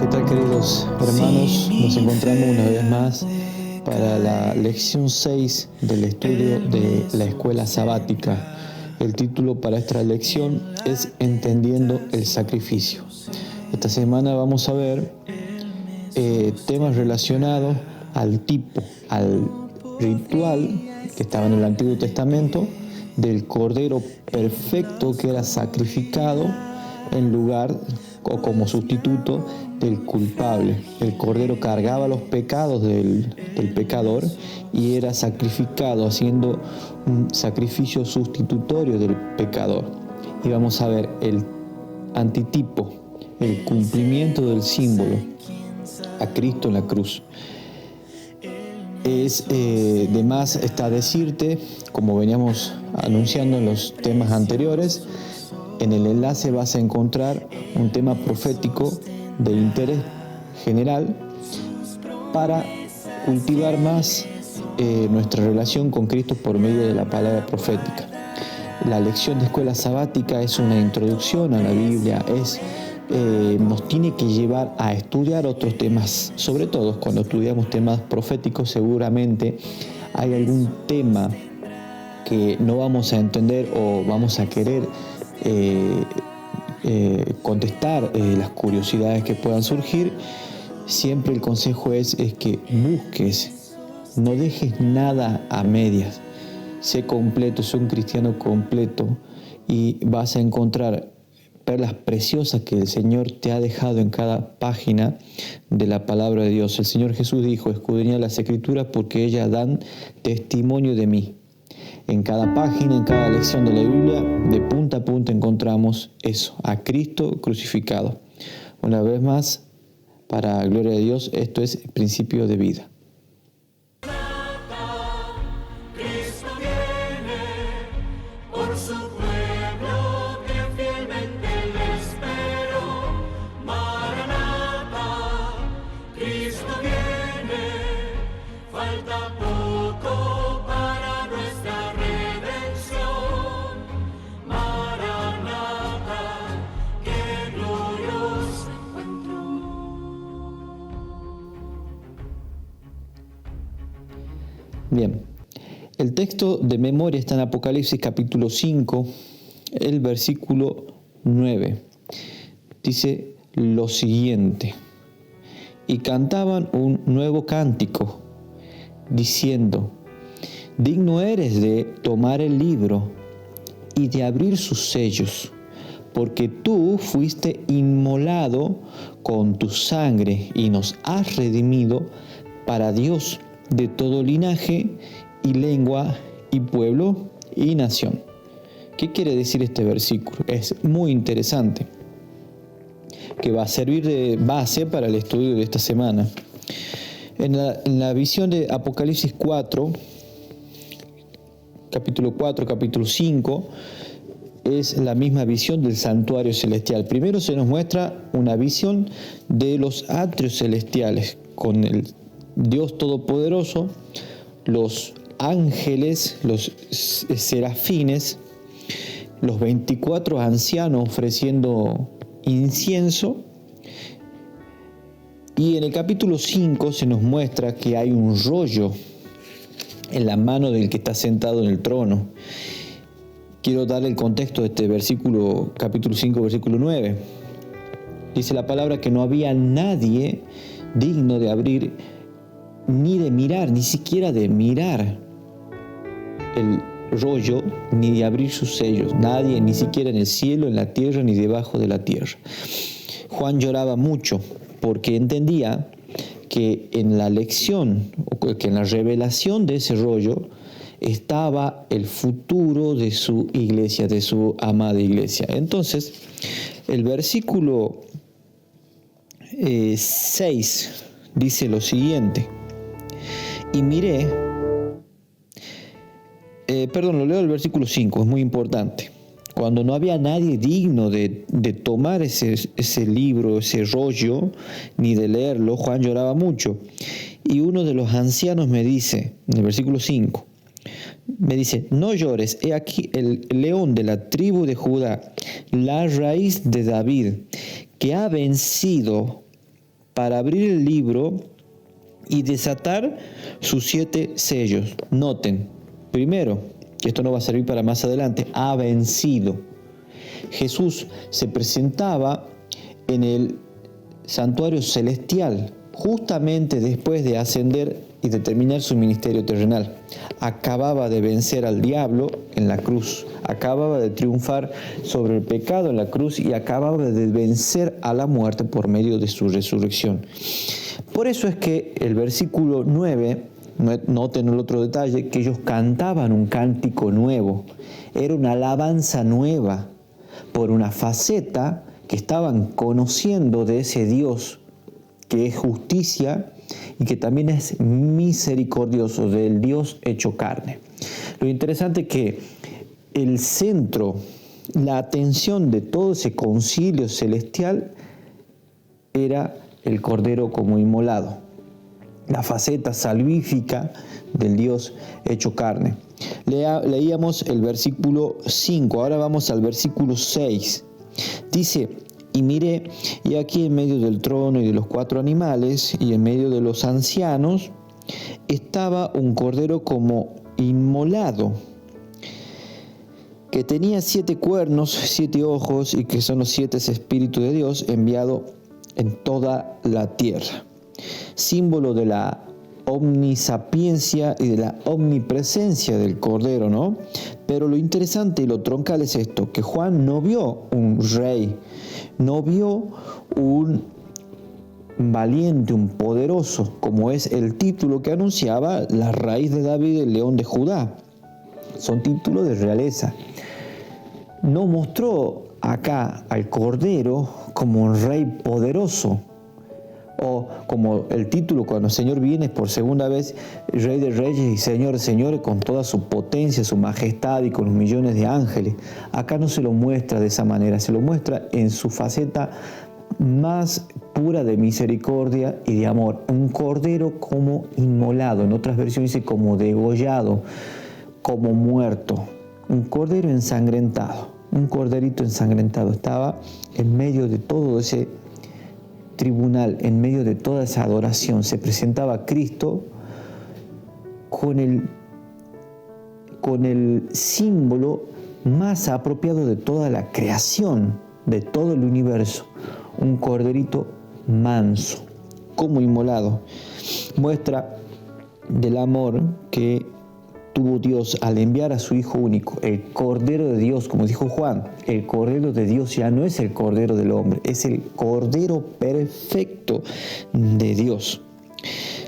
¿Qué tal, queridos hermanos? Nos encontramos una vez más para la lección 6 del estudio de la escuela sabática. El título para esta lección es Entendiendo el sacrificio. Esta semana vamos a ver temas relacionados al ritual que estaba en el Antiguo Testamento del Cordero perfecto que era sacrificado en lugar o como sustituto del culpable. El Cordero cargaba los pecados del pecador y era sacrificado, haciendo un sacrificio sustitutorio del pecador. Y vamos a ver el antitipo, el cumplimiento del símbolo, a Cristo en la cruz. Es de más está decirte, como veníamos anunciando en los temas anteriores, en el enlace vas a encontrar un tema profético de interés general para cultivar más nuestra relación con Cristo por medio de la palabra profética. La lección de escuela sabática es una introducción a la Biblia, nos tiene que llevar a estudiar otros temas. Sobre todo cuando estudiamos temas proféticos, seguramente hay algún tema que no vamos a entender o vamos a querer contestar las curiosidades que puedan surgir. Siempre el consejo es que busques, no dejes nada a medias, sé completo, sé un cristiano completo y vas a encontrar perlas preciosas que el Señor te ha dejado en cada página de la palabra de Dios. El Señor Jesús dijo: escudriñad las Escrituras porque ellas dan testimonio de mí. En cada página, en cada lección de la Biblia, de punta a punta encontramos eso, a Cristo crucificado. Una vez más, para la gloria de Dios, esto es principio de vida. Bien, el texto de memoria está en Apocalipsis capítulo 5, el versículo 9. Dice lo siguiente: y cantaban un nuevo cántico, diciendo: digno eres de tomar el libro y de abrir sus sellos, porque tú fuiste inmolado con tu sangre y nos has redimido para Dios de todo linaje y lengua y pueblo y nación. ¿Qué quiere decir este versículo? Es muy interesante, que va a servir de base para el estudio de esta semana. En la visión de Apocalipsis 4, capítulo 5, es la misma visión del santuario celestial. Primero se nos muestra una visión de los atrios celestiales, con el Dios Todopoderoso, los ángeles, los serafines, los 24 ancianos ofreciendo incienso. Y en el capítulo 5 se nos muestra que hay un rollo en la mano del que está sentado en el trono. Quiero darle el contexto de este versículo, capítulo 5, versículo 9. Dice la palabra que no había nadie digno de abrir ni de mirar, ni siquiera de mirar el rollo, ni de abrir sus sellos. Nadie, ni siquiera en el cielo, en la tierra, ni debajo de la tierra. Juan lloraba mucho porque entendía que en la lección, que en la revelación de ese rollo, estaba el futuro de su iglesia, de su amada iglesia. Entonces, el versículo 6 dice lo siguiente: y miré, lo leo el versículo 5, es muy importante. Cuando no había nadie digno de tomar ese libro, ese rollo, ni de leerlo, Juan lloraba mucho. Y uno de los ancianos me dice, en el versículo 5, me dice: no llores, he aquí el león de la tribu de Judá, la raíz de David, que ha vencido para abrir el libro y desatar sus 7 sellos. Noten, primero, que esto no va a servir para más adelante, ha vencido. Jesús se presentaba en el santuario celestial justamente después de ascender y de terminar su ministerio terrenal. Acababa de vencer al diablo en la cruz, acababa de triunfar sobre el pecado en la cruz y acababa de vencer a la muerte por medio de su resurrección. Por eso es que el versículo 9, noten el otro detalle, que ellos cantaban un cántico nuevo, era una alabanza nueva por una faceta que estaban conociendo de ese Dios que es justicia y que también es misericordioso, del Dios hecho carne. Lo interesante es que el centro, la atención de todo ese concilio celestial era el Cordero como inmolado, la faceta salvífica del Dios hecho carne. Leíamos el versículo 5, ahora vamos al versículo 6. Dice: y miré, y aquí en medio del trono y de los 4 animales, y en medio de los ancianos, estaba un cordero como inmolado, que tenía 7 cuernos, 7 ojos, y que son los 7 espíritus de Dios enviado en toda la tierra. Símbolo de la omnisapiencia y de la omnipresencia del Cordero, ¿no? Pero lo interesante y lo troncal es esto, que Juan no vio un rey, no vio un valiente, un poderoso, como es el título que anunciaba la raíz de David, el león de Judá. Son títulos de realeza. No mostró acá al Cordero como un rey poderoso, o como el título cuando el Señor viene por segunda vez, Rey de Reyes y Señor de Señores, con toda su potencia, su majestad y con los millones de ángeles. Acá no se lo muestra de esa manera, se lo muestra en su faceta más pura de misericordia y de amor. Un cordero como inmolado, en otras versiones dice como degollado, como muerto. Un cordero ensangrentado, un corderito ensangrentado. Estaba en medio de todo ese tribunal, en medio de toda esa adoración. Se presentaba Cristo con el símbolo más apropiado de toda la creación, de todo el universo. Un corderito manso, como inmolado. Muestra del amor que tuvo Dios al enviar a su Hijo único, el Cordero de Dios, como dijo Juan. El Cordero de Dios ya no es el Cordero del hombre, es el Cordero perfecto de Dios.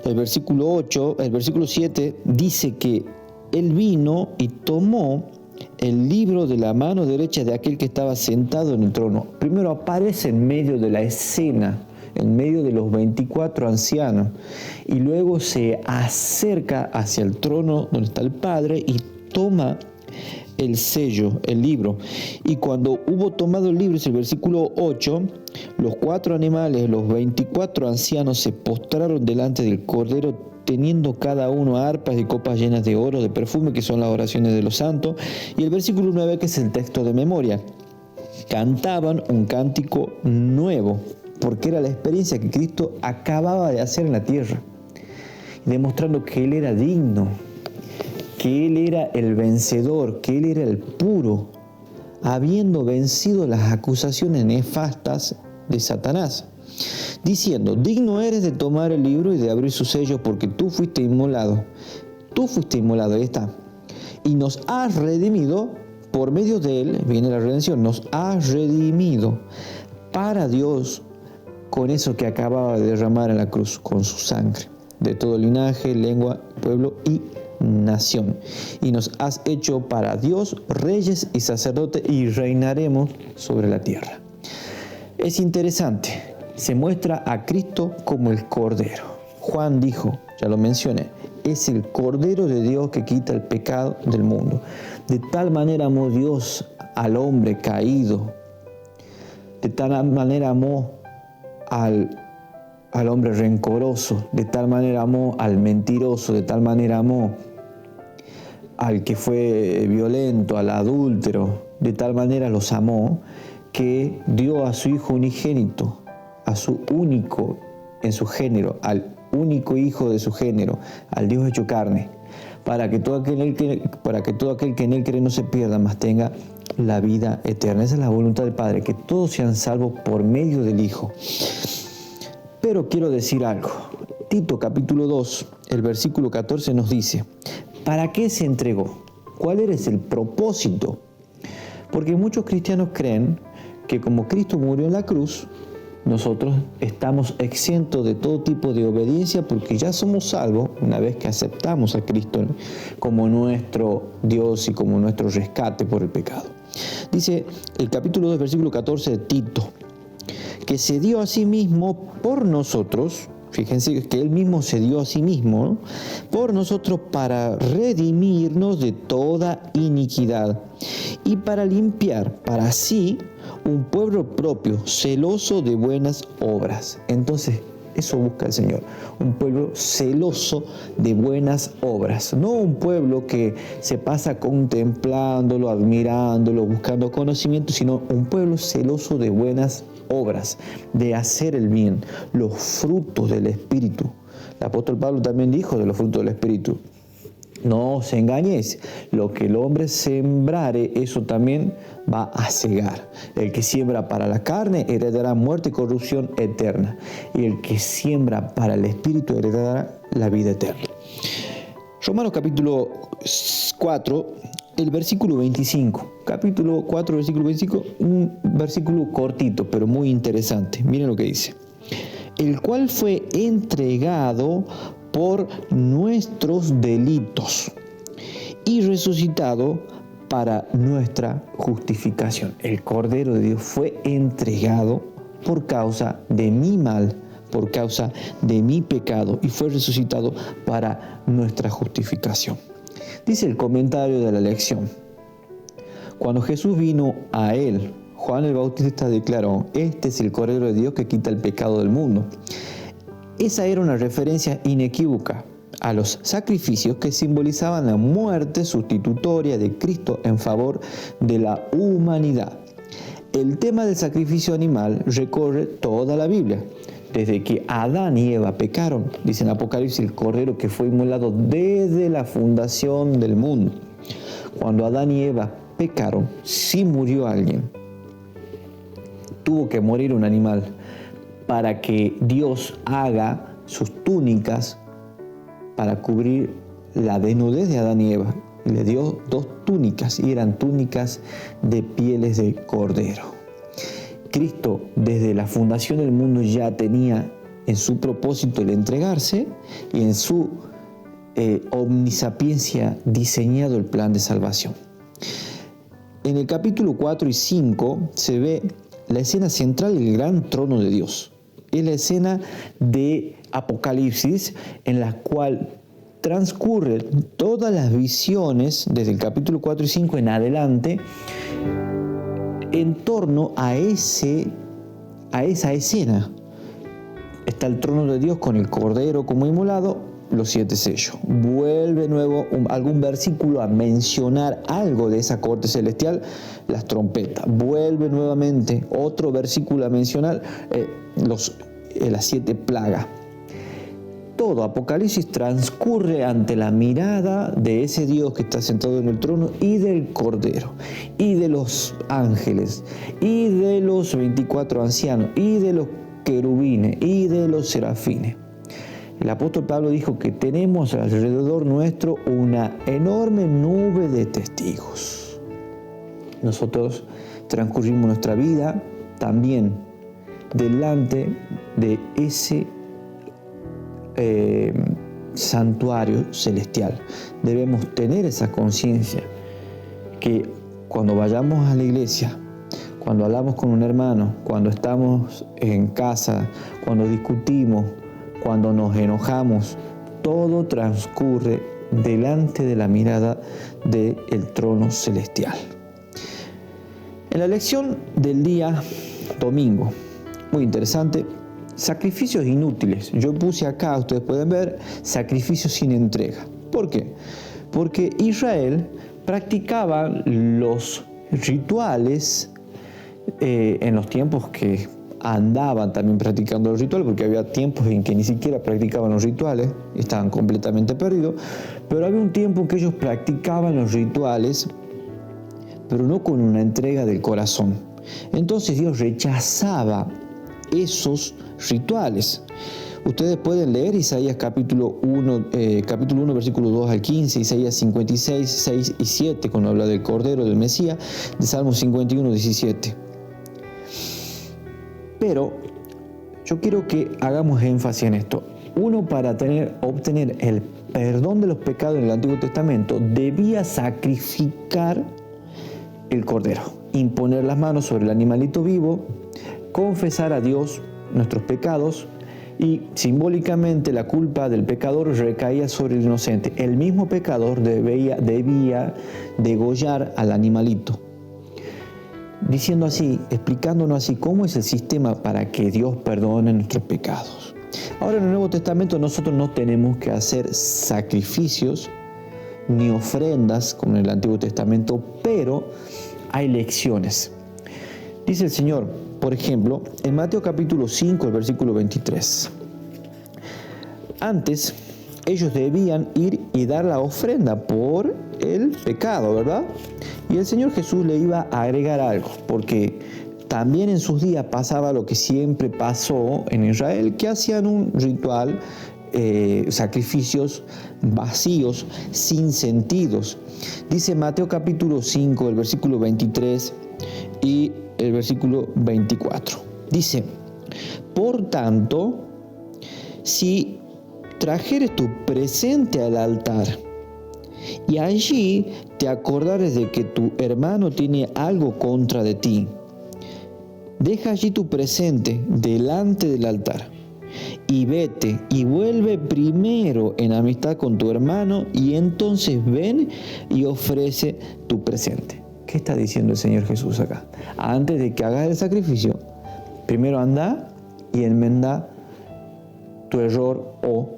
El versículo 7 dice que Él vino y tomó el libro de la mano derecha de aquel que estaba sentado en el trono. Primero aparece en medio de la escena, en medio de los 24 ancianos, y luego se acerca hacia el trono donde está el Padre y toma el sello, el libro. Y cuando hubo tomado el libro, es el versículo 8, los 4 animales, los 24 ancianos se postraron delante del Cordero, teniendo cada uno arpas y copas llenas de oro, de perfume, que son las oraciones de los santos. Y el versículo 9, que es el texto de memoria. Cantaban un cántico nuevo, porque era la experiencia que Cristo acababa de hacer en la tierra, demostrando que Él era digno, que Él era el vencedor, que Él era el puro, habiendo vencido las acusaciones nefastas de Satanás, diciendo: digno eres de tomar el libro y de abrir sus sellos, porque tú fuiste inmolado, ahí está, y nos has redimido, por medio de Él, viene la redención, nos has redimido para Dios, con eso que acababa de derramar en la cruz, con su sangre, de todo linaje, lengua, pueblo y nación. Y nos has hecho para Dios reyes y sacerdotes, y reinaremos sobre la tierra. Es interesante, se muestra a Cristo como el Cordero. Juan dijo, ya lo mencioné, es el Cordero de Dios que quita el pecado del mundo. De tal manera amó Dios al hombre caído, de tal manera amó al hombre rencoroso, de tal manera amó al mentiroso, de tal manera amó al que fue violento, al adúltero, de tal manera los amó que dio a su Hijo unigénito, a su único en su género, al único Hijo de su género, al Dios hecho carne, para que todo aquel que en Él cree no se pierda, mas tenga la vida eterna. Esa es la voluntad del Padre, que todos sean salvos por medio del Hijo. Pero quiero decir algo. Tito capítulo 2, el versículo 14 nos dice, ¿para qué se entregó? ¿Cuál era el propósito? Porque muchos cristianos creen que como Cristo murió en la cruz, nosotros estamos exentos de todo tipo de obediencia porque ya somos salvos una vez que aceptamos a Cristo como nuestro Dios y como nuestro rescate por el pecado. Dice el capítulo 2, versículo 14 de Tito, que se dio a sí mismo por nosotros. Fíjense que Él mismo se dio a sí mismo, ¿no?, por nosotros para redimirnos de toda iniquidad y para limpiar para sí un pueblo propio, celoso de buenas obras. Entonces, eso busca el Señor, un pueblo celoso de buenas obras, no un pueblo que se pasa contemplándolo, admirándolo, buscando conocimiento, sino un pueblo celoso de buenas obras, de hacer el bien, los frutos del Espíritu. El apóstol Pablo también dijo de los frutos del Espíritu: no os engañéis, lo que el hombre sembrare, eso también va a segar. El que siembra para la carne heredará muerte y corrupción eterna, y el que siembra para el Espíritu heredará la vida eterna. Romanos capítulo 4, el versículo 25. Capítulo 4, versículo 25, un versículo cortito, pero muy interesante. Miren lo que dice. El cual fue entregado por nuestros delitos y resucitado para nuestra justificación. El Cordero de Dios fue entregado por causa de mi mal, por causa de mi pecado, y fue resucitado para nuestra justificación. Dice el comentario de la lección: cuando Jesús vino a él, Juan el Bautista declaró: este es el Cordero de Dios que quita el pecado del mundo. Esa era una referencia inequívoca a los sacrificios que simbolizaban la muerte sustitutoria de Cristo en favor de la humanidad. El tema del sacrificio animal recorre toda la Biblia. Desde que Adán y Eva pecaron, dice en Apocalipsis, el Cordero que fue inmolado desde la fundación del mundo. Cuando Adán y Eva pecaron, sí murió alguien. Tuvo que morir un animal para que Dios haga sus túnicas para cubrir la desnudez de Adán y Eva. Le dio 2 túnicas, y eran túnicas de pieles de cordero. Cristo, desde la fundación del mundo, ya tenía en su propósito el entregarse, y en su omnisapiencia diseñado el plan de salvación. En el capítulo 4 y 5 se ve la escena central del gran trono de Dios. Es la escena de Apocalipsis en la cual transcurren todas las visiones desde el capítulo 4 y 5 en adelante en torno a esa escena. Está el trono de Dios con el Cordero como inmolado, los 7 sellos. Vuelve nuevo algún versículo a mencionar algo de esa corte celestial, las trompetas. Vuelve nuevamente otro versículo a mencionar las 7 plagas. Todo Apocalipsis transcurre ante la mirada de ese Dios que está sentado en el trono, y del Cordero, y de los ángeles, y de los 24 ancianos, y de los querubines, y de los serafines. El apóstol Pablo dijo que tenemos alrededor nuestro una enorme nube de testigos. Nosotros transcurrimos nuestra vida también delante de ese santuario celestial. Debemos tener esa conciencia que cuando vayamos a la iglesia, cuando hablamos con un hermano, cuando estamos en casa, cuando discutimos, cuando nos enojamos, todo transcurre delante de la mirada del trono celestial. En la lección del día domingo, muy interesante, sacrificios inútiles. Yo puse acá, ustedes pueden ver, sacrificios sin entrega. ¿Por qué? Porque Israel practicaba los rituales en los tiempos que andaban también practicando los rituales, porque había tiempos en que ni siquiera practicaban los rituales, estaban completamente perdidos, pero había un tiempo en que ellos practicaban los rituales, pero no con una entrega del corazón. Entonces Dios rechazaba esos rituales. Ustedes pueden leer Isaías capítulo 1, versículo 2 al 15, Isaías 56, 6 y 7, cuando habla del Cordero, del Mesías, de Salmo 51, 17. Pero yo quiero que hagamos énfasis en esto. Uno, para obtener el perdón de los pecados en el Antiguo Testamento, debía sacrificar el cordero, imponer las manos sobre el animalito vivo, confesar a Dios nuestros pecados, y simbólicamente la culpa del pecador recaía sobre el inocente. El mismo pecador debía degollar al animalito. Diciendo así, explicándonos así cómo es el sistema para que Dios perdone nuestros pecados. Ahora, en el Nuevo Testamento nosotros no tenemos que hacer sacrificios ni ofrendas como en el Antiguo Testamento, pero hay lecciones. Dice el Señor, por ejemplo, en Mateo capítulo 5, el versículo 23. Antes, ellos debían ir y dar la ofrenda por el pecado, ¿verdad? Y el Señor Jesús le iba a agregar algo, porque también en sus días pasaba lo que siempre pasó en Israel, que hacían un ritual, sacrificios vacíos, sin sentidos. Dice Mateo capítulo 5, el versículo 23 y el versículo 24. Dice, por tanto, si trajeres tu presente al altar y allí te acordares de que tu hermano tiene algo contra de ti, deja allí tu presente delante del altar y vete y vuelve primero en amistad con tu hermano y entonces ven y ofrece tu presente. ¿Qué está diciendo el Señor Jesús acá? Antes de que hagas el sacrificio, primero anda y enmenda tu error o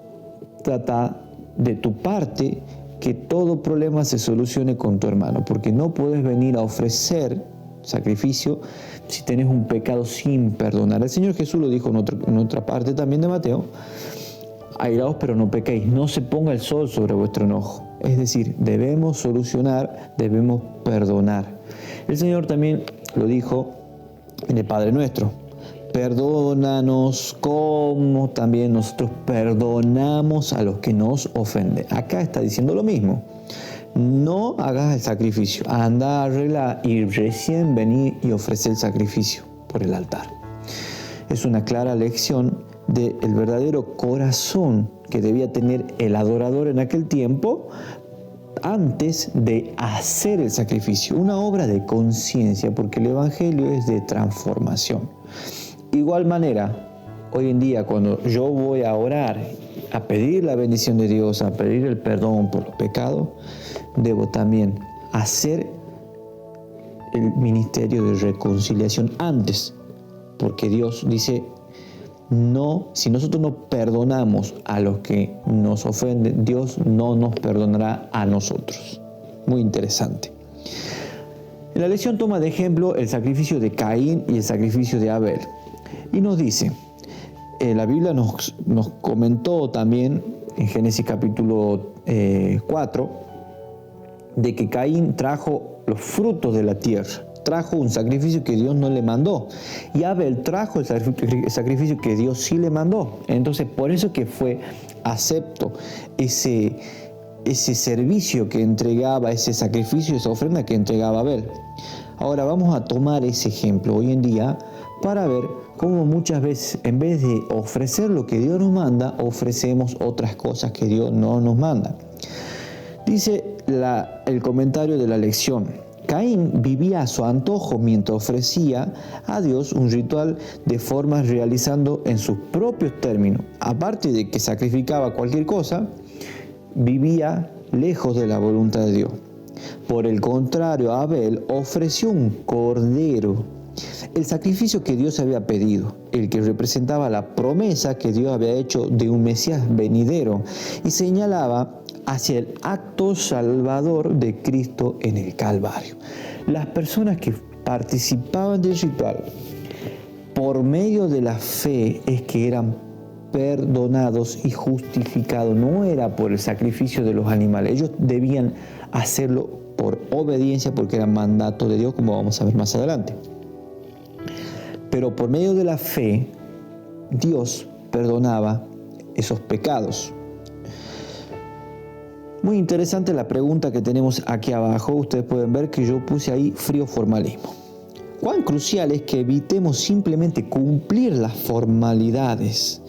trata de tu parte que todo problema se solucione con tu hermano, porque no puedes venir a ofrecer sacrificio si tenés un pecado sin perdonar. El Señor Jesús lo dijo en otra parte también de Mateo: airaos pero no pequéis, no se ponga el sol sobre vuestro enojo. Es decir, debemos solucionar, debemos perdonar. El Señor también lo dijo en el Padre Nuestro: perdónanos como también nosotros perdonamos a los que nos ofenden. Acá está diciendo lo mismo. No hagas el sacrificio, anda, arregla y recién vení y ofrece el sacrificio por el altar. Es una clara lección del verdadero corazón que debía tener el adorador en aquel tiempo antes de hacer el sacrificio. Una obra de conciencia, porque el Evangelio es de transformación. Igual manera, hoy en día cuando yo voy a orar, a pedir la bendición de Dios, a pedir el perdón por los pecados, debo también hacer el ministerio de reconciliación antes, porque Dios dice: no, si nosotros no perdonamos a los que nos ofenden, Dios no nos perdonará a nosotros. Muy interesante. En la lección toma de ejemplo el sacrificio de Caín y el sacrificio de Abel. Y nos dice, la Biblia nos comentó también en Génesis capítulo 4, de que Caín trajo los frutos de la tierra, trajo un sacrificio que Dios no le mandó, y Abel trajo el sacrificio que Dios sí le mandó. Entonces, por eso que fue acepto ese servicio que entregaba, ese sacrificio, esa ofrenda que entregaba Abel. Ahora vamos a tomar ese ejemplo hoy en día para ver cómo muchas veces, en vez de ofrecer lo que Dios nos manda, ofrecemos otras cosas que Dios no nos manda. Dice el comentario de la lección: Caín vivía a su antojo mientras ofrecía a Dios un ritual de formas realizando en sus propios términos. Aparte de que sacrificaba cualquier cosa, vivía lejos de la voluntad de Dios. Por el contrario, Abel ofreció un cordero, el sacrificio que Dios había pedido, el que representaba la promesa que Dios había hecho de un Mesías venidero y señalaba hacia el acto salvador de Cristo en el Calvario. Las personas que participaban del ritual por medio de la fe es que eran perdonados y justificados. No era por el sacrificio de los animales. Ellos debían hacerlo por obediencia porque era mandato de Dios, como vamos a ver más adelante. Pero por medio de la fe, Dios perdonaba esos pecados. Muy interesante la pregunta que tenemos aquí abajo. Ustedes pueden ver que yo puse ahí frío formalismo. Cuán crucial es que evitemos simplemente cumplir las formalidades.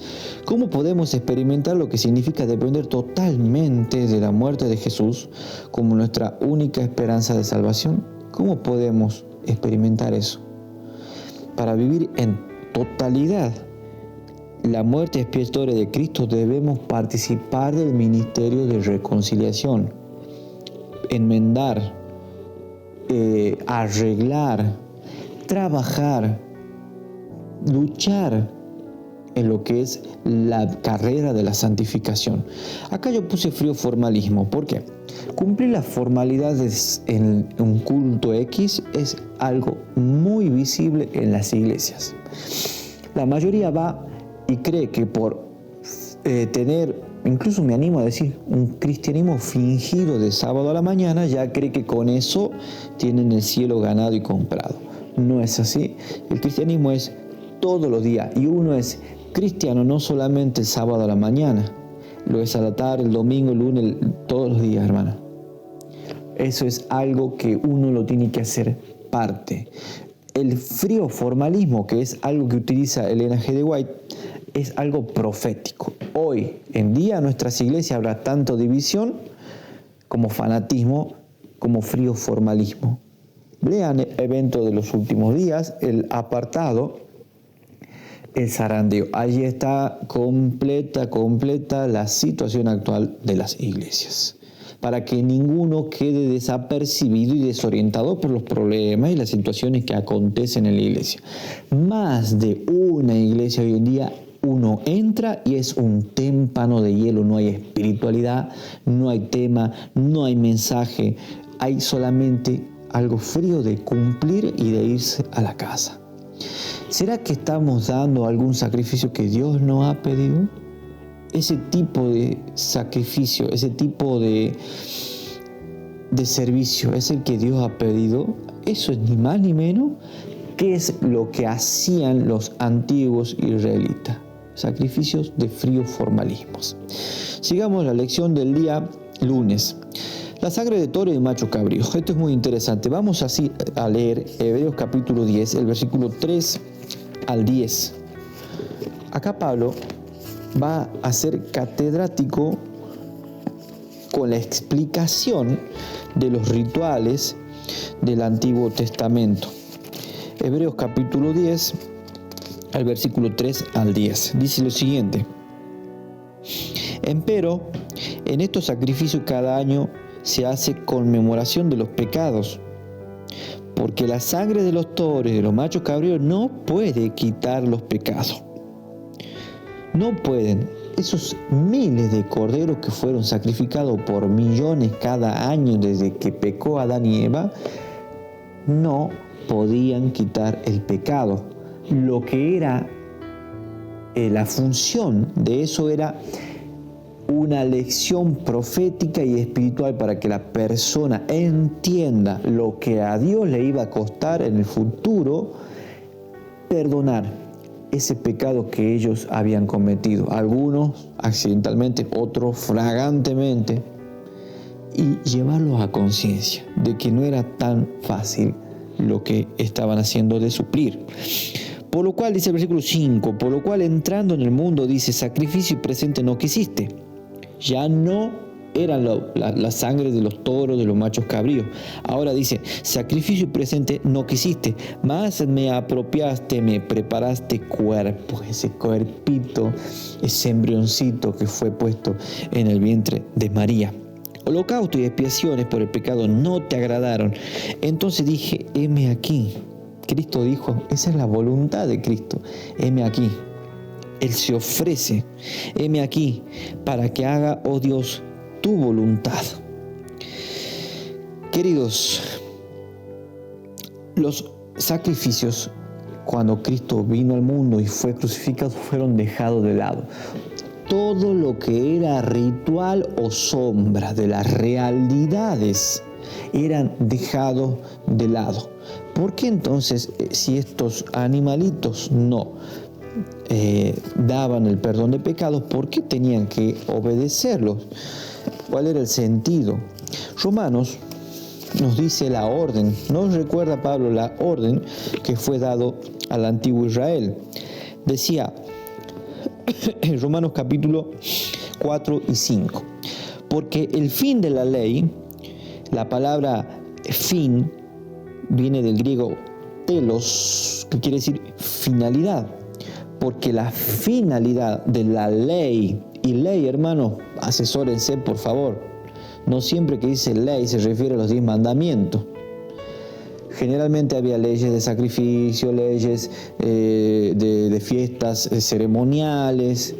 ¿Cómo podemos experimentar lo que significa depender totalmente de la muerte de Jesús como nuestra única esperanza de salvación? ¿Cómo podemos experimentar eso? Para vivir en totalidad la muerte expiatoria de Cristo debemos participar del ministerio de reconciliación, enmendar, arreglar, trabajar, luchar en lo que es la carrera de la santificación. Acá yo puse frío formalismo. ¿Por qué? Cumplir las formalidades en un culto X es algo muy visible en las iglesias. La mayoría va y cree que por tener, incluso me animo a decir, un cristianismo fingido de sábado a la mañana, ya cree que con eso tienen el cielo ganado y comprado. No es así. El cristianismo es todos los días, y uno es cristiano no solamente el sábado a la mañana, lo es a la tarde, el domingo, el lunes, todos los días, hermano. Eso es algo que uno lo tiene que hacer parte. El frío formalismo, que es algo que utiliza Ellen G. de White, es algo profético. Hoy en día en nuestras iglesias habrá tanto división como fanatismo, como frío formalismo. Lean el evento de los últimos días, el apartado, el zarandeo. Allí está completa la situación actual de las iglesias, para que ninguno quede desapercibido y desorientado por los problemas y las situaciones que acontecen en la iglesia. Más de una iglesia hoy en día, uno entra y es un témpano de hielo. No hay espiritualidad, no hay tema, no hay mensaje. Hay solamente algo frío de cumplir y de irse a la casa. ¿Será que estamos dando algún sacrificio que Dios nos ha pedido? Ese tipo de sacrificio, ese tipo de servicio es el que Dios ha pedido. Eso es ni más ni menos que es lo que hacían los antiguos israelitas. Sacrificios de frío formalismos. Sigamos la lección del día lunes. La sangre de toro y de macho cabrío. Esto es muy interesante. Vamos así a leer Hebreos capítulo 10, el versículo 3 al 10. Acá Pablo va a ser catedrático con la explicación de los rituales del Antiguo Testamento. Hebreos capítulo 10, al versículo 3 al 10. Dice lo siguiente: Empero, en estos sacrificios cada año se hace conmemoración de los pecados, porque la sangre de los toros y de los machos cabríos no puede quitar los pecados. No pueden. Esos miles de corderos que fueron sacrificados por millones cada año desde que pecó Adán y Eva, no podían quitar el pecado. Lo que era la función de eso era una lección profética y espiritual para que la persona entienda lo que a Dios le iba a costar en el futuro perdonar ese pecado que ellos habían cometido, algunos accidentalmente, otros flagrantemente, y llevarlos a conciencia de que no era tan fácil lo que estaban haciendo de suplir. Por lo cual, dice el versículo 5, por lo cual entrando en el mundo, dice, sacrificio y presente no quisiste. Ya no eran la sangre de los toros, de los machos cabríos. Ahora dice, sacrificio y presente no quisiste, mas me apropiaste, me preparaste cuerpo, ese cuerpito, ese embrioncito que fue puesto en el vientre de María. Holocausto y expiaciones por el pecado no te agradaron. Entonces dije, heme aquí. Cristo dijo, esa es la voluntad de Cristo. Heme aquí. Él se ofrece. Heme aquí para que haga, oh Dios, tu voluntad. Queridos, los sacrificios cuando Cristo vino al mundo y fue crucificado, fueron dejados de lado. Todo lo que era ritual o sombra de las realidades eran dejados de lado. ¿Por qué entonces, si estos animalitos no daban el perdón de pecados, por qué tenían que obedecerlos? ¿Cuál era el sentido? Romanos nos dice la orden, nos recuerda Pablo la orden que fue dado al antiguo Israel. Decía en Romanos capítulo 4 y 5, porque el fin de la ley, la palabra fin viene del griego telos, que quiere decir finalidad, porque la finalidad de la ley, y ley, hermanos, asesórense por favor, no siempre que dice ley se refiere a los 10 mandamientos. Generalmente había leyes de sacrificio, leyes de fiestas ceremoniales,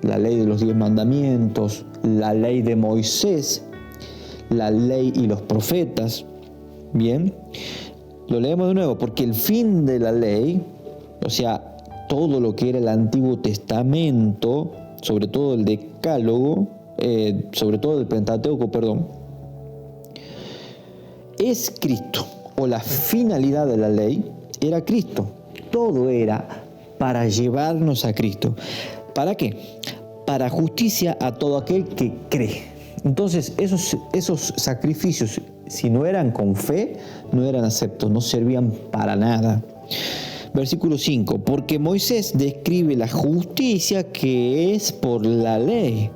la ley de los 10 mandamientos, la ley de Moisés, la ley y los profetas. Bien, lo leemos de nuevo, porque el fin de la ley, o sea, todo lo que era el Antiguo Testamento, sobre todo el Decálogo, sobre todo el Pentateuco, es Cristo, o la finalidad de la ley era Cristo. Todo era para llevarnos a Cristo. ¿Para qué? Para justicia a todo aquel que cree. Entonces, esos sacrificios, si no eran con fe, no eran aceptos, no servían para nada. Versículo 5, porque Moisés describe la justicia que es por la ley.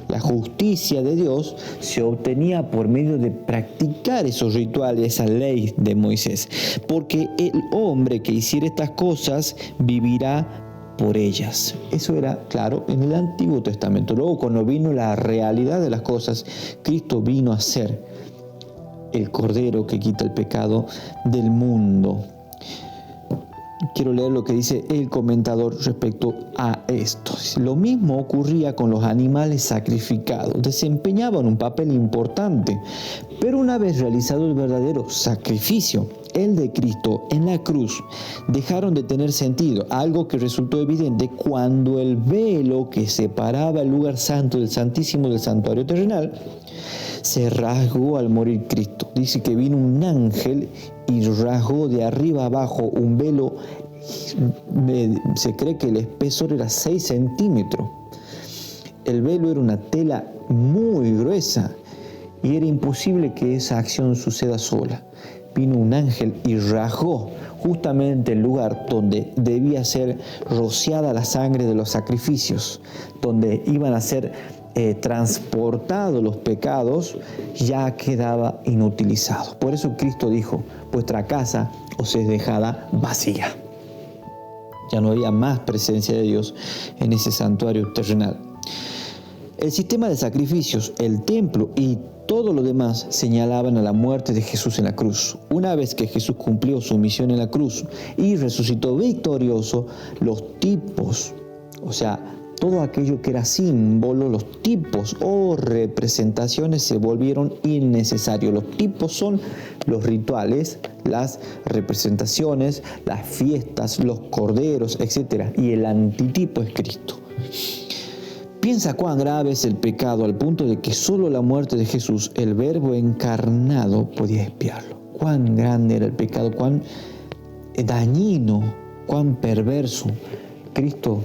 La justicia de Dios se obtenía por medio de practicar esos rituales, esa ley de Moisés. Porque el hombre que hiciera estas cosas vivirá por ellas. Eso era claro en el Antiguo Testamento. Luego, cuando vino la realidad de las cosas, Cristo vino a ser el Cordero que quita el pecado del mundo. Quiero leer lo que dice el comentador respecto a esto. Lo mismo ocurría con los animales sacrificados. Desempeñaban un papel importante, pero una vez realizado el verdadero sacrificio, el de Cristo en la cruz, dejaron de tener sentido, algo que resultó evidente cuando el velo que separaba el lugar santo del Santísimo del santuario terrenal se rasgó al morir Cristo. Dice que vino un ángel y rasgó de arriba abajo un velo. Se cree que el espesor era 6 centímetros. El velo era una tela muy gruesa y era imposible que esa acción suceda sola. Vino un ángel y rasgó justamente el lugar donde debía ser rociada la sangre de los sacrificios, donde iban a ser transportados los pecados, ya quedaba inutilizado. Por eso Cristo dijo, vuestra casa os es dejada vacía. Ya no había más presencia de Dios en ese santuario terrenal. El sistema de sacrificios, el templo y todo lo demás señalaban a la muerte de Jesús en la cruz. Una vez que Jesús cumplió su misión en la cruz y resucitó victorioso, los tipos, o sea, todo aquello que era símbolo, los tipos o representaciones se volvieron innecesarios. Los tipos son los rituales, las representaciones, las fiestas, los corderos, etc. Y el antitipo es Cristo. Piensa cuán grave es el pecado al punto de que solo la muerte de Jesús, el Verbo encarnado, podía expiarlo. Cuán grande era el pecado, cuán dañino, cuán perverso. Cristo,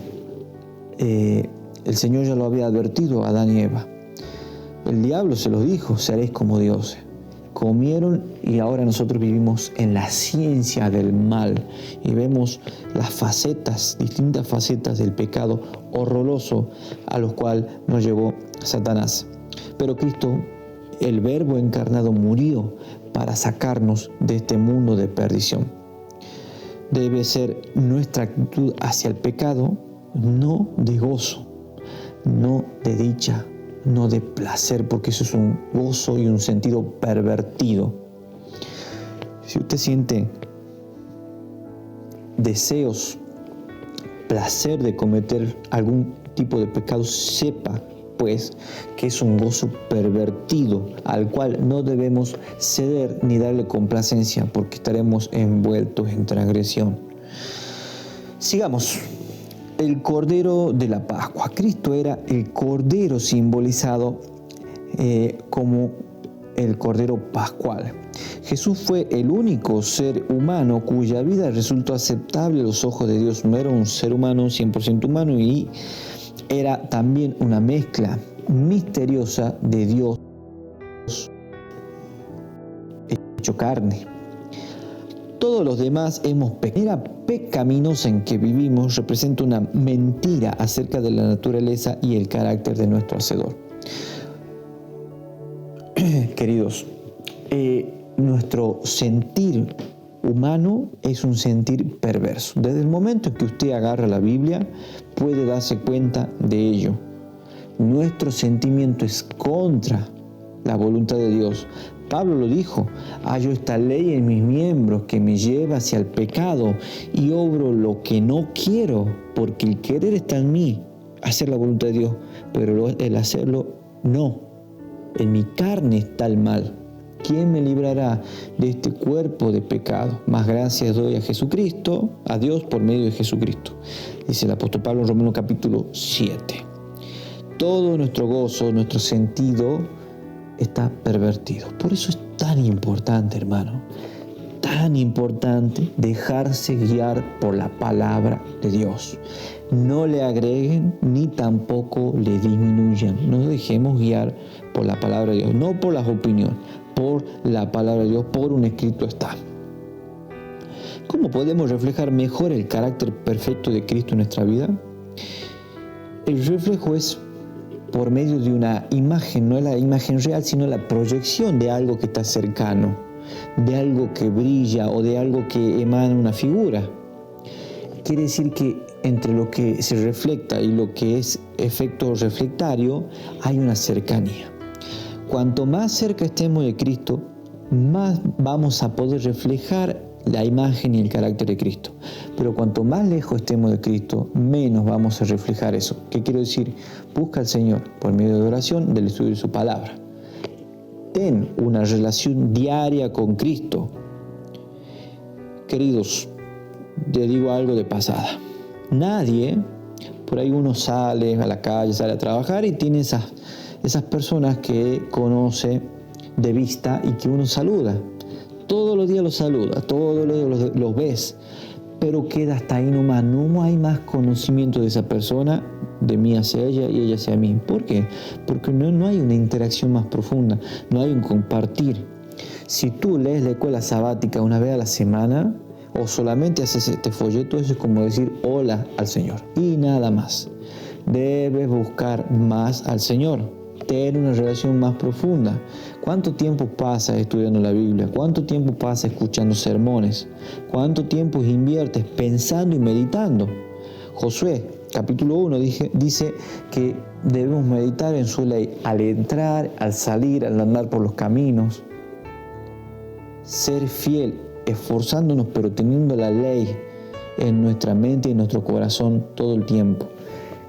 el Señor ya lo había advertido a Adán y Eva. El diablo se los dijo, seréis como dioses. Comieron y ahora nosotros vivimos en la ciencia del mal y vemos las facetas, distintas facetas del pecado horroroso a los cuales nos llevó Satanás. Pero Cristo, el Verbo encarnado, murió para sacarnos de este mundo de perdición. Debe ser nuestra actitud hacia el pecado, no de gozo, no de dicha, no de placer, porque eso es un gozo y un sentido pervertido. Si usted siente deseos, placer de cometer algún tipo de pecado, sepa pues que es un gozo pervertido al cual no debemos ceder ni darle complacencia, porque estaremos envueltos en transgresión. Sigamos. El Cordero de la Pascua. Cristo era el Cordero simbolizado como el Cordero Pascual. Jesús fue el único ser humano cuya vida resultó aceptable a los ojos de Dios. No era un ser humano 100% humano y era también una mezcla misteriosa de Dios hecho carne. Todos los demás hemos pecado. La manera pecaminosa en que vivimos representa una mentira acerca de la naturaleza y el carácter de nuestro Hacedor. Queridos, nuestro sentir humano es un sentir perverso. Desde el momento en que usted agarra la Biblia, puede darse cuenta de ello. Nuestro sentimiento es contra la voluntad de Dios. Pablo lo dijo: hallo esta ley en mis miembros que me lleva hacia el pecado y obro lo que no quiero, porque el querer está en mí, hacer la voluntad de Dios, pero el hacerlo no. En mi carne está el mal. ¿Quién me librará de este cuerpo de pecado? Más gracias doy a Jesucristo, a Dios por medio de Jesucristo. Dice el apóstol Pablo en Romanos capítulo 7. Todo nuestro gozo, nuestro sentido está pervertido. Por eso es tan importante, hermano, tan importante dejarse guiar por la palabra de Dios. No le agreguen ni tampoco le disminuyan. No dejemos guiar por la palabra de Dios, no por las opiniones, por la palabra de Dios, por un escrito está. ¿Cómo podemos reflejar mejor el carácter perfecto de Cristo en nuestra vida? El reflejo es por medio de una imagen, no es la imagen real, sino la proyección de algo que está cercano, de algo que brilla o de algo que emana una figura. Quiere decir que entre lo que se refleja y lo que es efecto reflectario hay una cercanía. Cuanto más cerca estemos de Cristo, más vamos a poder reflejar la imagen y el carácter de Cristo. Pero cuanto más lejos estemos de Cristo, menos vamos a reflejar eso. ¿Qué quiero decir? Busca al Señor por medio de oración, del estudio de su palabra. Ten una relación diaria con Cristo. Queridos, te digo algo de pasada. Nadie, por ahí uno sale a la calle, sale a trabajar y tiene esas personas que conoce de vista y que uno saluda. Todos los días los saluda, todos los días los ves, pero queda hasta ahí nomás. No hay más conocimiento de esa persona, de mí hacia ella y ella hacia mí. ¿Por qué? Porque no hay una interacción más profunda, no hay un compartir. Si tú lees la escuela sabática una vez a la semana o solamente haces este folleto, eso es como decir hola al Señor y nada más. Debes buscar más al Señor. Tener una relación más profunda. ¿Cuánto tiempo pasas estudiando la Biblia? ¿Cuánto tiempo pasas escuchando sermones? ¿Cuánto tiempo inviertes pensando y meditando? Josué, capítulo 1, dice que debemos meditar en su ley al entrar, al salir, al andar por los caminos. Ser fiel, esforzándonos, pero teniendo la ley en nuestra mente y en nuestro corazón todo el tiempo.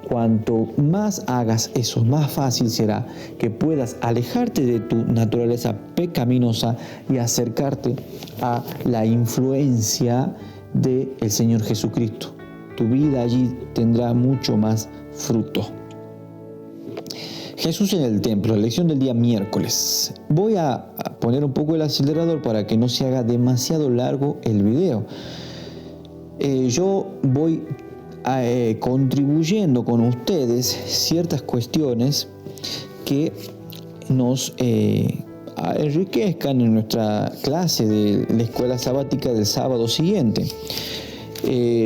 Cuanto más hagas eso, más fácil será que puedas alejarte de tu naturaleza pecaminosa y acercarte a la influencia del Señor Jesucristo. Tu vida allí tendrá mucho más fruto. Jesús en el templo, lección del día miércoles. Voy a poner un poco el acelerador para que no se haga demasiado largo el video. Yo voy contribuyendo con ustedes ciertas cuestiones que nos enriquezcan en nuestra clase de la escuela sabática del sábado siguiente.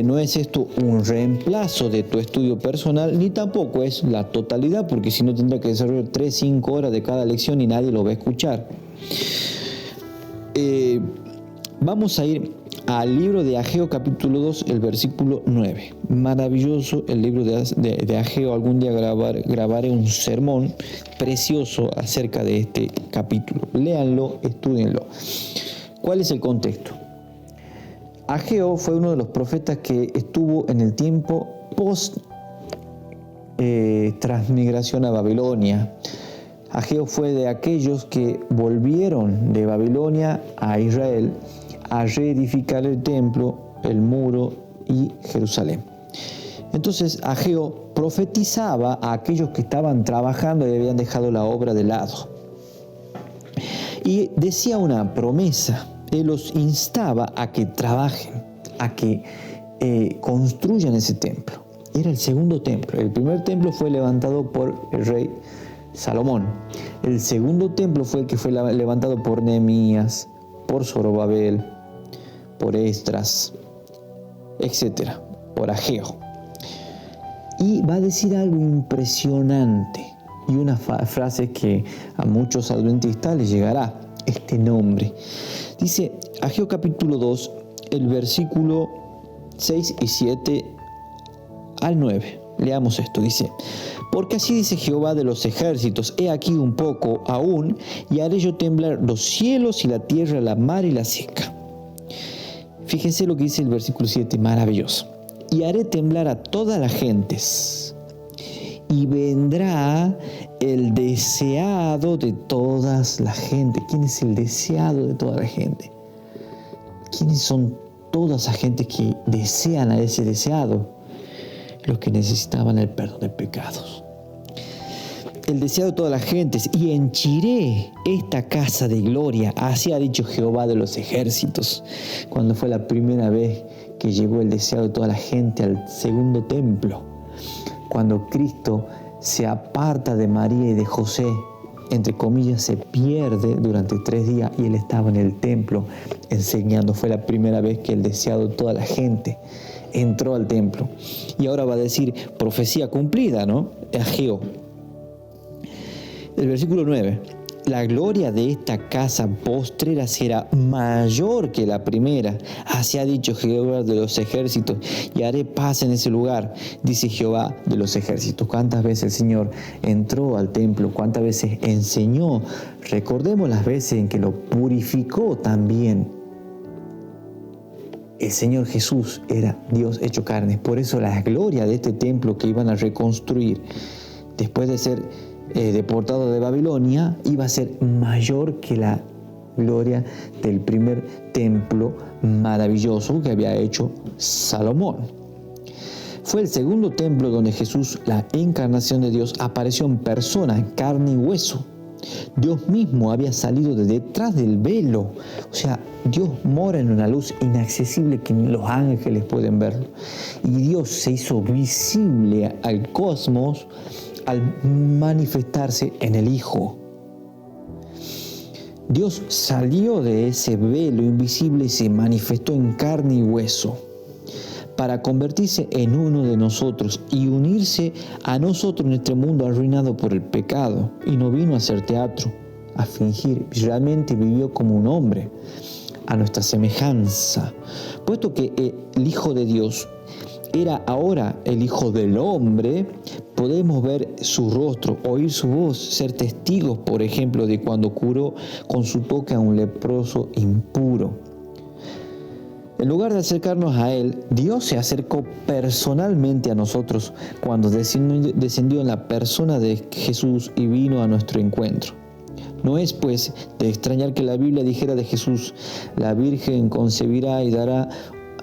No es esto un reemplazo de tu estudio personal, ni tampoco es la totalidad, porque si no tendrá que desarrollar 3-5 horas de cada lección y nadie lo va a escuchar. Vamos a ir al libro de Ageo capítulo 2, el versículo 9. Maravilloso el libro de Ageo. Algún día grabaré un sermón precioso acerca de este capítulo. Léanlo, estúdienlo. ¿Cuál es el contexto? Ageo fue uno de los profetas que estuvo en el tiempo post transmigración a Babilonia. Ageo fue de aquellos que volvieron de Babilonia a Israel a reedificar el templo, el muro y Jerusalén. Entonces Ageo profetizaba a aquellos que estaban trabajando y habían dejado la obra de lado. Y decía una promesa, él los instaba a que trabajen, a que construyan ese templo. Era el segundo templo. El primer templo fue levantado por el rey Salomón. El segundo templo fue el que fue levantado por Nehemías, por Zorobabel, por Esdras, etc., por Ageo. Y va a decir algo impresionante y una frase que a muchos adventistas les llegará este nombre. Dice Ageo capítulo 2, el versículo 6 y 7 al 9. Leamos esto, dice: porque así dice Jehová de los ejércitos, he aquí un poco aún, y haré yo temblar los cielos y la tierra, la mar y la seca. Fíjense lo que dice el versículo 7, maravilloso. Y haré temblar a todas las gentes, y vendrá el deseado de todas las gentes. ¿Quién es el deseado de toda la gente? ¿Quiénes son todas esas gentes que desean a ese deseado? Los que necesitaban el perdón de pecados. El deseado de todas las gentes, y henchiré esta casa de gloria, así ha dicho Jehová de los ejércitos. Cuando fue la primera vez que llegó el deseado de toda la gente al segundo templo, cuando Cristo se aparta de María y de José, entre comillas, se pierde durante 3 días y él estaba en el templo enseñando. Fue la primera vez que el deseado de toda la gente entró al templo. Y ahora va a decir profecía cumplida, ¿no? Ageo. El versículo 9. La gloria de esta casa postrera será mayor que la primera. Así ha dicho Jehová de los ejércitos, y haré paz en ese lugar, dice Jehová de los ejércitos. ¿Cuántas veces el Señor entró al templo? ¿Cuántas veces enseñó? Recordemos las veces en que lo purificó también. El Señor Jesús era Dios hecho carne. Por eso la gloria de este templo que iban a reconstruir después de ser deportado de Babilonia iba a ser mayor que la gloria del primer templo maravilloso que había hecho Salomón. Fue el segundo templo donde Jesús, la encarnación de Dios, apareció en persona, en carne y hueso. Dios mismo había salido de detrás del velo. O sea, Dios mora en una luz inaccesible que ni los ángeles pueden verlo. Y Dios se hizo visible al cosmos al manifestarse en el Hijo. Dios salió de ese velo invisible y se manifestó en carne y hueso para convertirse en uno de nosotros y unirse a nosotros en este mundo arruinado por el pecado. Y no vino a hacer teatro, a fingir, realmente vivió como un hombre, a nuestra semejanza. Puesto que el Hijo de Dios era ahora el Hijo del Hombre, podemos ver su rostro, oír su voz, ser testigos, por ejemplo, de cuando curó con su toque a un leproso impuro. En lugar de acercarnos a Él, Dios se acercó personalmente a nosotros cuando descendió en la persona de Jesús y vino a nuestro encuentro. No es, pues, de extrañar que la Biblia dijera de Jesús: la Virgen concebirá y dará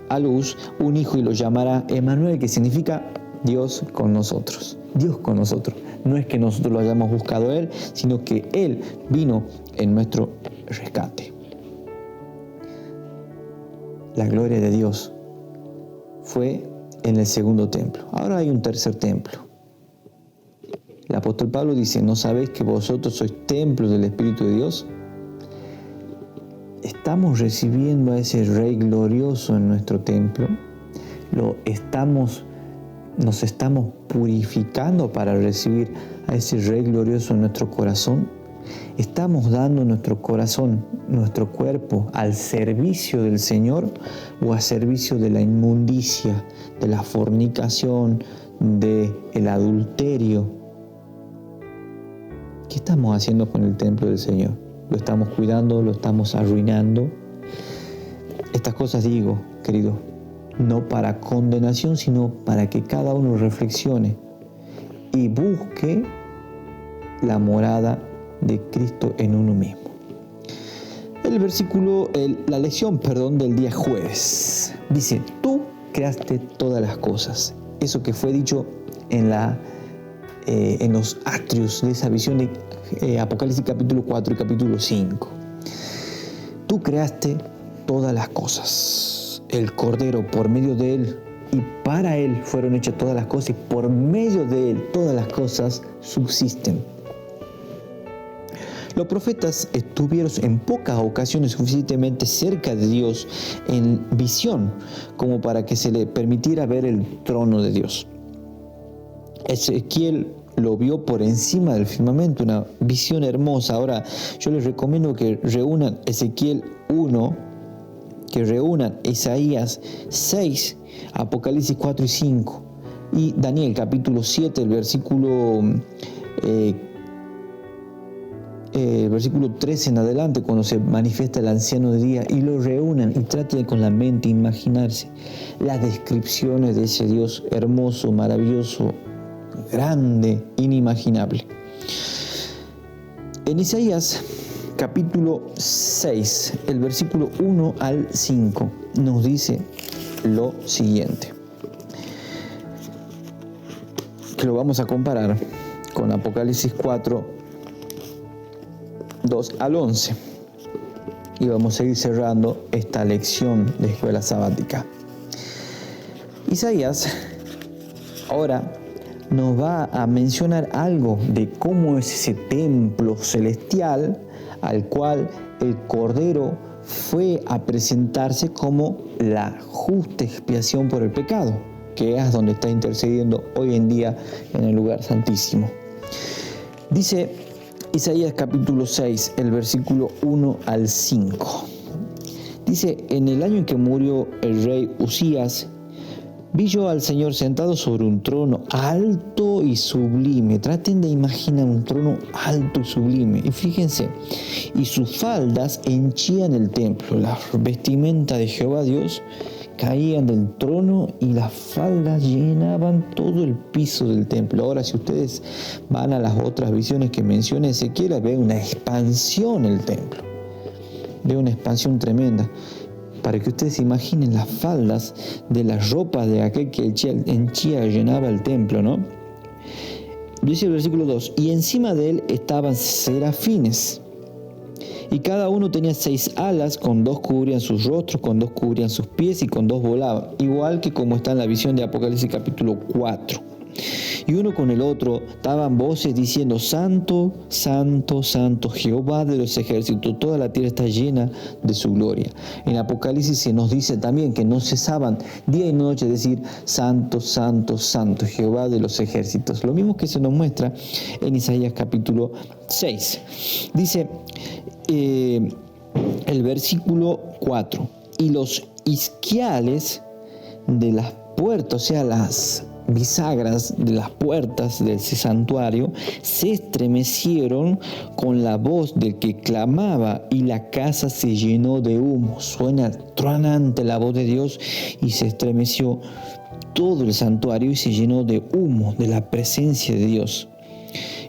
a luz un hijo y lo llamará Emmanuel, que significa Dios con nosotros. Dios con nosotros. No es que nosotros lo hayamos buscado a Él, sino que Él vino en nuestro rescate. La gloria de Dios fue en el segundo templo. Ahora hay un tercer templo. El apóstol Pablo dice: ¿no sabéis que vosotros sois templo del Espíritu de Dios? ¿Estamos recibiendo a ese Rey glorioso en nuestro templo? ¿Nos estamos purificando para recibir a ese Rey glorioso en nuestro corazón? ¿Estamos dando nuestro corazón, nuestro cuerpo al servicio del Señor o al servicio de la inmundicia, de la fornicación, del adulterio? ¿Qué estamos haciendo con el templo del Señor? ¿Lo estamos cuidando? ¿Lo estamos arruinando? Estas cosas digo, querido, no para condenación, sino para que cada uno reflexione y busque la morada de Cristo en uno mismo. La lección del día jueves dice: tú creaste todas las cosas. Eso que fue dicho en los atrios de esa visión de Apocalipsis capítulo 4 y capítulo 5. Tú creaste todas las cosas. El Cordero, por medio de Él y para Él fueron hechas todas las cosas, y por medio de Él todas las cosas subsisten. Los profetas estuvieron en pocas ocasiones suficientemente cerca de Dios en visión como para que se le permitiera ver el trono de Dios. Ezequiel lo vio por encima del firmamento, una visión hermosa. Ahora, yo les recomiendo que reúnan Ezequiel 1, que reúnan Isaías 6, Apocalipsis 4 y 5, y Daniel capítulo 7, el versículo 13 en adelante, cuando se manifiesta el anciano de día, y lo reúnan y traten con la mente imaginarse las descripciones de ese Dios hermoso, maravilloso, grande, inimaginable. En Isaías capítulo 6, el versículo 1 al 5, nos dice lo siguiente, que lo vamos a comparar con Apocalipsis 4, 2 al 11. Y vamos a seguir cerrando esta lección de escuela sabática. Isaías ahora nos va a mencionar algo de cómo es ese templo celestial al cual el Cordero fue a presentarse como la justa expiación por el pecado, que es donde está intercediendo hoy en día en el lugar santísimo. Dice Isaías capítulo 6, el versículo 1 al 5. Dice: en el año en que murió el rey Usías, vi yo al Señor sentado sobre un trono alto y sublime. Traten de imaginar un trono alto y sublime. Y fíjense, y sus faldas henchían el templo. Las vestimentas de Jehová Dios caían del trono y las faldas llenaban todo el piso del templo. Ahora, si ustedes van a las otras visiones que menciona Ezequiel, ve una expansión el templo. Ve una expansión tremenda. Para que ustedes imaginen las faldas de las ropas de aquel que henchía, llenaba el templo, ¿no? Dice el versículo 2: y encima de él estaban serafines, y cada uno tenía 6 alas, con 2 cubrían sus rostros, con 2 cubrían sus pies, y con 2 volaban, igual que como está en la visión de Apocalipsis capítulo 4. Y uno con el otro daban voces diciendo: Santo, Santo, Santo, Jehová de los ejércitos, toda la tierra está llena de su gloria. En Apocalipsis se nos dice también que no cesaban día y noche decir: Santo, Santo, Santo, Jehová de los ejércitos. Lo mismo que se nos muestra en Isaías capítulo 6. Dice el versículo 4: y los isquiales de las puertas, o sea, las bisagras de las puertas de ese santuario, se estremecieron con la voz del que clamaba, y la casa se llenó de humo. Suena tronante la voz de Dios, y se estremeció todo el santuario y se llenó de humo, de la presencia de Dios.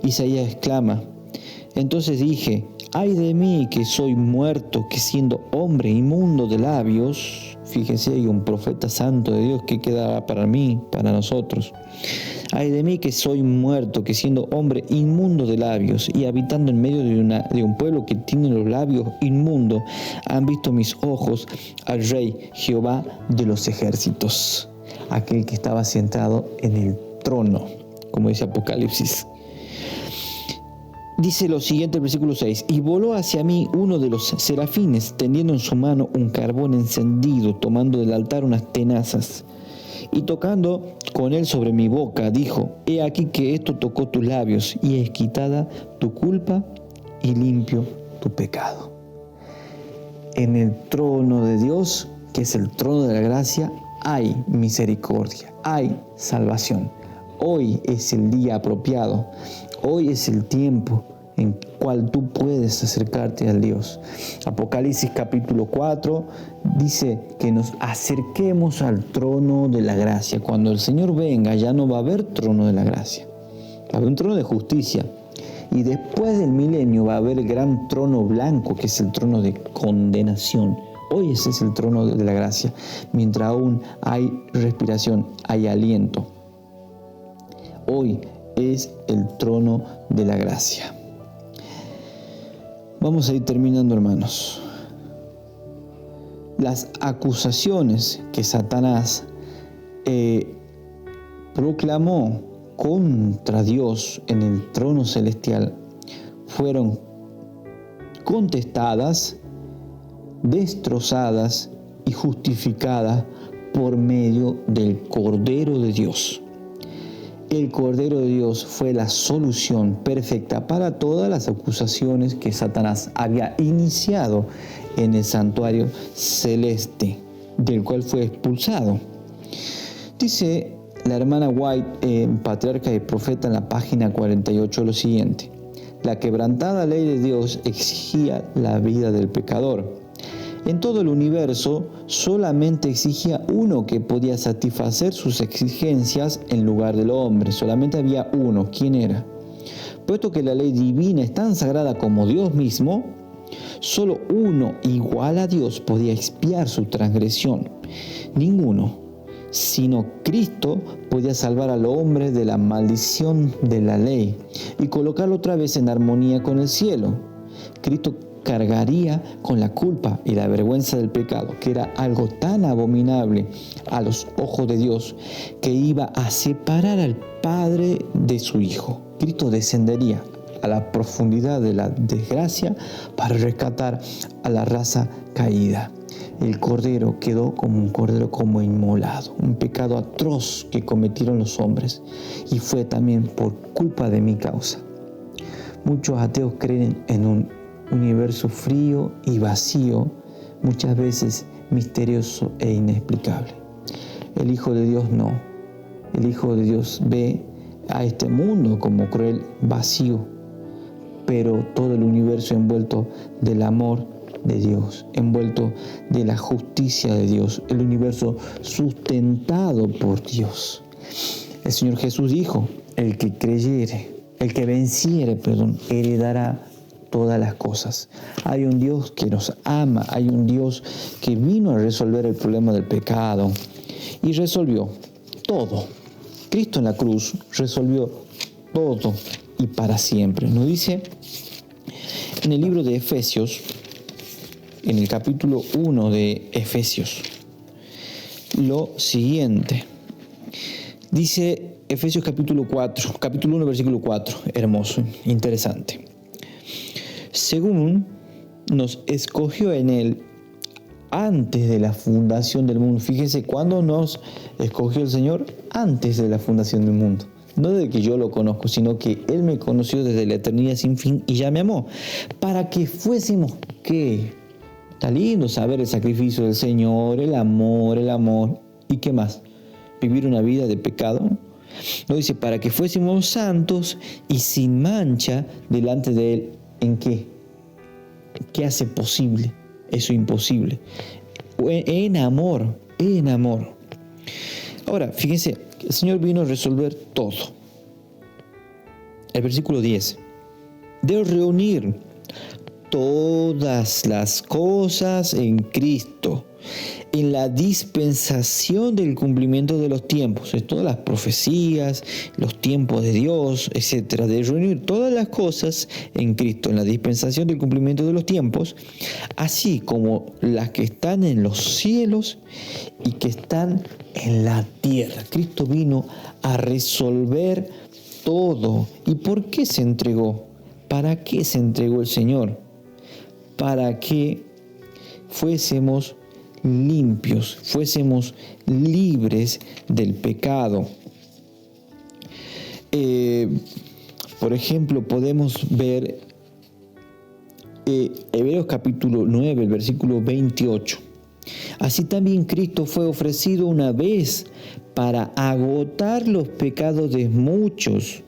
Isaías exclama: entonces dije: ay de mí, que soy muerto, que siendo hombre inmundo de labios. Fíjense, hay un profeta santo de Dios que quedará para mí, para nosotros. Ay de mí, que soy muerto, que siendo hombre inmundo de labios y habitando en medio de un pueblo que tiene los labios inmundos, han visto mis ojos al Rey Jehová de los ejércitos, aquel que estaba sentado en el trono, como dice Apocalipsis. Dice lo siguiente, el versículo 6: y voló hacia mí uno de los serafines, tendiendo en su mano un carbón encendido, tomando del altar unas tenazas, y tocando con él sobre mi boca, dijo: he aquí que esto tocó tus labios, y es quitada tu culpa y limpio tu pecado. En el trono de Dios, que es el trono de la gracia, hay misericordia, hay salvación. Hoy es el día apropiado. Hoy es el tiempo en cual tú puedes acercarte al Dios. Apocalipsis capítulo 4 dice que nos acerquemos al trono de la gracia. Cuando el Señor venga, ya no va a haber trono de la gracia. Va a haber un trono de justicia. Y después del milenio va a haber el gran trono blanco, que es el trono de condenación, Hoy ese es el trono de la gracia. Mientras aún hay respiración, hay aliento. Hoy es el trono de la gracia. Vamos a ir terminando, hermanos. Las acusaciones que Satanás proclamó contra Dios en el trono celestial fueron contestadas, destrozadas y justificadas por medio del Cordero de Dios. El Cordero de Dios fue la solución perfecta para todas las acusaciones que Satanás había iniciado en el santuario celeste, del cual fue expulsado. Dice la hermana White, patriarca y profeta, en la página 48 lo siguiente: la quebrantada ley de Dios exigía la vida del pecador. En todo el universo solamente exigía uno que podía satisfacer sus exigencias en lugar del hombre. Solamente había uno. ¿Quién era? Puesto que la ley divina es tan sagrada como Dios mismo, solo uno igual a Dios podía expiar su transgresión. Ninguno, sino Cristo, podía salvar al hombre de la maldición de la ley y colocarlo otra vez en armonía con el cielo. Cristo cargaría con la culpa y la vergüenza del pecado, que era algo tan abominable a los ojos de Dios, que iba a separar al Padre de su Hijo. Cristo descendería a la profundidad de la desgracia para rescatar a la raza caída. El Cordero quedó como un Cordero como inmolado, un pecado atroz que cometieron los hombres, y fue también por culpa de mi causa. Muchos ateos creen en un universo frío y vacío, muchas veces misterioso e inexplicable. El Hijo de Dios no. El Hijo de Dios ve a este mundo como cruel, vacío, pero todo el universo envuelto del amor de Dios, envuelto de la justicia de Dios, el universo sustentado por Dios. El Señor Jesús dijo: el que venciere, heredará todas las cosas. Hay un Dios que nos ama, hay un Dios que vino a resolver el problema del pecado y resolvió todo. Cristo en la cruz resolvió todo y para siempre. Nos dice en el libro de Efesios, en el capítulo 1 de Efesios, lo siguiente. Dice Efesios capítulo 1, versículo 4, hermoso, interesante. Según nos escogió en Él antes de la fundación del mundo. Fíjense, ¿cuándo nos escogió el Señor? Antes de la fundación del mundo. No de que yo lo conozco, sino que Él me conoció desde la eternidad sin fin y ya me amó. Para que fuésemos, ¿qué? Está lindo saber el sacrificio del Señor, el amor. ¿Y qué más? ¿Vivir una vida de pecado? No, dice, para que fuésemos santos y sin mancha delante de Él. ¿En qué? ¿Qué hace posible eso imposible? En amor. Ahora, fíjense, el Señor vino a resolver todo. El versículo 10. De reunir todas las cosas en Cristo, en la dispensación del cumplimiento de los tiempos, es todas las profecías, los tiempos de Dios, etc. De reunir todas las cosas en Cristo, en la dispensación del cumplimiento de los tiempos, así como las que están en los cielos y que están en la tierra. Cristo vino a resolver todo. ¿Y por qué se entregó? ¿Para qué se entregó el Señor? Para que fuésemos limpios, fuésemos libres del pecado. Por ejemplo, podemos ver Hebreos capítulo 9, el versículo 28. Así también Cristo fue ofrecido una vez para agotar los pecados de muchos,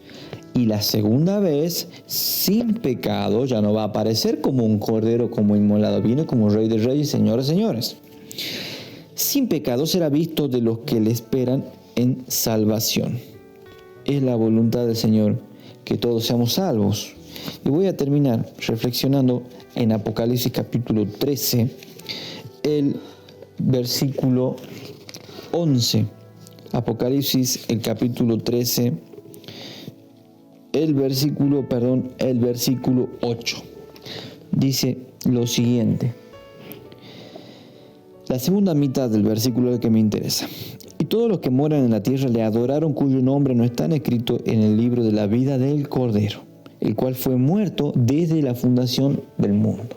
y la segunda vez sin pecado. Ya no va a aparecer como un cordero, como inmolado, viene como Rey de Reyes, Señor de Señores. Sin pecado será visto de los que le esperan en salvación. Es la voluntad del Señor que todos seamos salvos. Y voy a terminar reflexionando en Apocalipsis capítulo 13, el versículo 11. Apocalipsis, el capítulo 13, el versículo 8. Dice lo siguiente. La segunda mitad del versículo es lo que me interesa. Y todos los que moran en la tierra le adoraron, cuyo nombre no está escrito en el libro de la vida del Cordero, el cual fue muerto desde la fundación del mundo.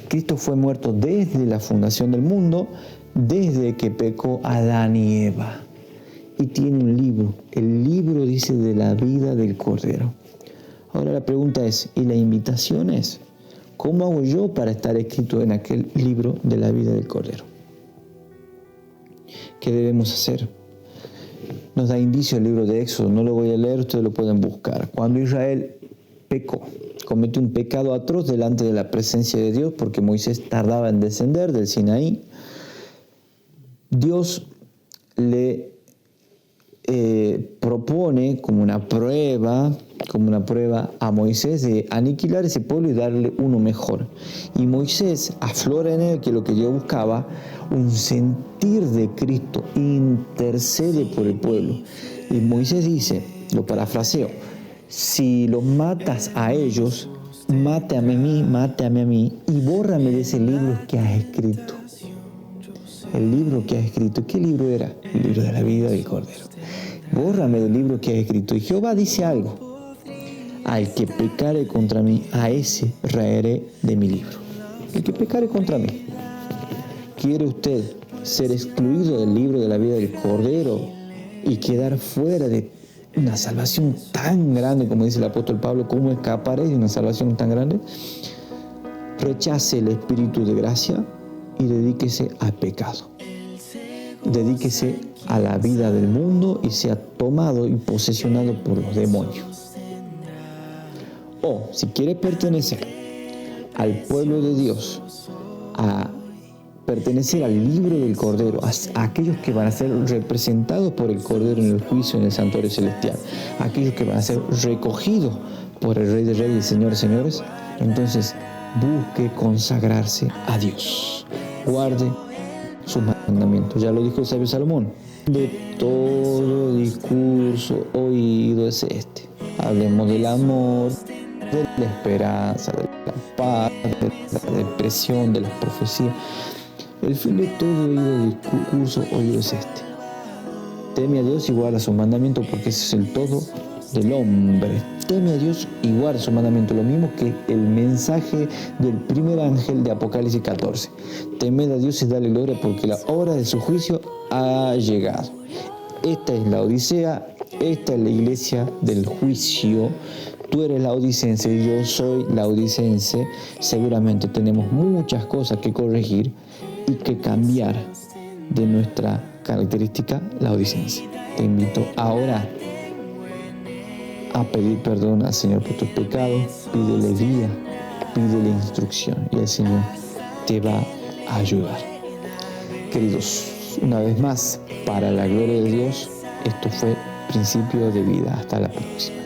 Cristo fue muerto desde la fundación del mundo, desde que pecó Adán y Eva. Y tiene un libro. El libro dice de la vida del Cordero. Ahora la pregunta es, ¿y la invitación es? ¿Cómo hago yo para estar escrito en aquel libro de la vida del Cordero? ¿Qué debemos hacer? Nos da indicio el libro de Éxodo, no lo voy a leer, ustedes lo pueden buscar. Cuando Israel pecó, cometió un pecado atroz delante de la presencia de Dios, porque Moisés tardaba en descender del Sinaí, Dios le propone como una prueba a Moisés de aniquilar ese pueblo y darle uno mejor. Y Moisés aflora en él que lo que Dios buscaba, un sentir de Cristo, intercede por el pueblo. Y Moisés dice, lo parafraseo, si los matas a ellos, mátame a mí y bórrame de ese libro que has escrito. El libro que has escrito, ¿qué libro era? El libro de la vida del Cordero. Bórrame del libro que has escrito. Y Jehová dice algo, al que pecare contra mí, a ese raeré de mi libro. El que pecare contra mí. ¿Quiere usted ser excluido del libro de la vida del Cordero y quedar fuera de una salvación tan grande, como dice el apóstol Pablo? ¿Cómo escaparé de una salvación tan grande? Rechace el espíritu de gracia y dedíquese al pecado. Dedíquese a la vida del mundo y sea tomado y posesionado por los demonios. O si quiere pertenecer al pueblo de Dios, a pertenecer al libro del Cordero, a aquellos que van a ser representados por el Cordero en el juicio en el santuario celestial, a aquellos que van a ser recogidos por el Rey de Reyes y Señor de Señores, entonces busque consagrarse a Dios. Guarde sus mandamientos. Ya lo dijo el sabio Salomón. De todo discurso oído es este. Hablemos del amor, de la esperanza, de la paz, de la depresión, de las profecías. El fin de todo discurso oído es este. Teme a Dios y guarda sus mandamientos, porque ese es el todo del hombre. Teme a Dios y guarda sus mandamientos, lo mismo que el mensaje del primer ángel de Apocalipsis 14. Temed a Dios y dale gloria, porque la hora de su juicio ha llegado. Esta es la Odisea, esta es la iglesia del juicio. Tú eres laodicense y yo soy laodicense. Seguramente tenemos muchas cosas que corregir y que cambiar de nuestra característica laodicense. Te invito ahora a pedir perdón al Señor por tus pecados, pídele guía, pídele instrucción y el Señor te va a ayudar. Queridos, una vez más, para la gloria de Dios, esto fue Principio de Vida. Hasta la próxima.